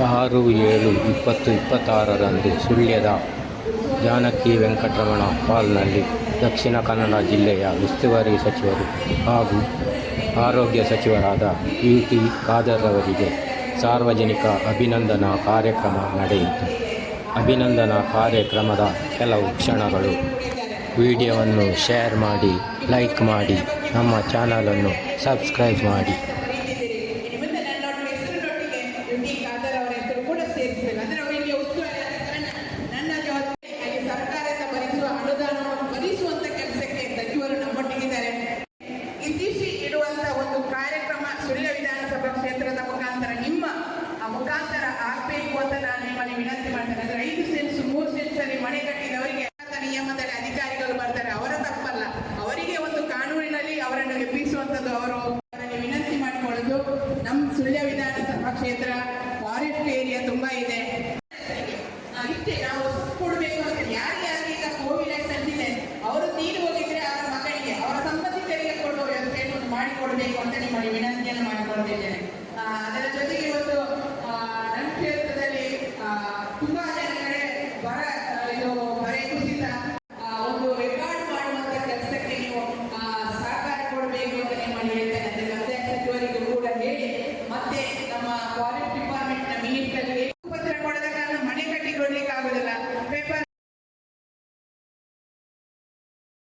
6/7/2026 ಸುಳ್ಯದ ಜಾನಕಿ ವೆಂಕಟರಮಣ ಹಾಲ್ನಲ್ಲಿ ದಕ್ಷಿಣ ಕನ್ನಡ ಜಿಲ್ಲೆಯ ಉಸ್ತುವಾರಿ ಸಚಿವರು ಹಾಗೂ ಆರೋಗ್ಯ ಸಚಿವರಾದ ಯುಟಿ ಖಾದರ್ ಅವರಿಗೆ ಸಾರ್ವಜನಿಕ ಅಭಿನಂದನಾ ಕಾರ್ಯಕ್ರಮ ನಡೆಯಿತು. ಅಭಿನಂದನಾ ಕಾರ್ಯಕ್ರಮದ ಕೆಲವು ಕ್ಷಣಗಳು. ವಿಡಿಯೋವನ್ನು ಶೇರ್ ಮಾಡಿ, ಲೈಕ್ ಮಾಡಿ, ನಮ್ಮ ಚಾನಲನ್ನು ಸಬ್ಸ್ಕ್ರೈಬ್ ಮಾಡಿ. ಸರ್ಕಾರದಿಂದ ಭರಿಸುವ ಅನುದಾನವನ್ನು ಭರಿಸುವಂತ ಕೆಲಸಕ್ಕೆ ಸಚಿವರು ನಮ್ಮೊಟ್ಟಿಗಿದ್ದಾರೆ. ಇತಿಶ್ರೀ ಇಡುವಂತ ಒಂದು ಕಾರ್ಯಕ್ರಮ ಸುಳ್ಯ ವಿಧಾನಸಭಾ ಕ್ಷೇತ್ರದ ಮುಖಾಂತರ ನಿಮ್ಮ ಮುಖಾಂತರ ಆಗ್ಬೇಕು ಅಂತ ನಾನು ನಿಮ್ಮಲ್ಲಿ ವಿನಂತಿ ಮಾಡ್ತೇನೆ. ಅಂದ್ರೆ 5 ಸೆನ್ಸ್ 3 ಸೆನ್ಸಲ್ಲಿ ಮನೆ ಕಟ್ಟಿದವರಿಗೆ ನಿಯಮದಲ್ಲಿ ಅಧಿಕಾರಿಗಳು ಬರ್ತಾರೆ, ಅವರ ತಪ್ಪಲ್ಲ. ಅವರಿಗೆ ಒಂದು ಕಾನೂನಿನಲ್ಲಿ ಅವರನ್ನು ಎಬ್ಬಿಸುವಂಥದ್ದು ಅವರು ವಿನಂತಿ ಮಾಡಿಕೊಳ್ಳೋದು. ನಮ್ಮ ಸುಳ್ಯ ವಿಧಾನಸಭಾ ಕ್ಷೇತ್ರ ಫಾರೆಸ್ಟ್ ಏರಿಯಾ ತುಂಬಾ ಇದೆ. ಇಷ್ಟೇ ನಾವು ಕೊಡಬೇಕು ಅಂತ ಯಾರ್ಯಾರಿಗೆ ಈಗ ಕೋವಿಡ್ ಇದೆ ಅವರು ತೀರಿ ಹೋಗಿದ್ರೆ ಅವರ ಮಕ್ಕಳಿಗೆ ಅವರ ಸಂಬಂಧಿಕರಿಗೆ ಕೊಡುವ ವ್ಯವಸ್ಥೆಯನ್ನು ಮಾಡಿಕೊಡ್ಬೇಕು ಅಂತ ನಿಮ್ಮಲ್ಲಿ ವಿನಂತಿಯನ್ನು ಮಾಡಿಕೊಳ್ತಿದ್ದೇನೆ. ಅದರ ಜೊತೆಗೆ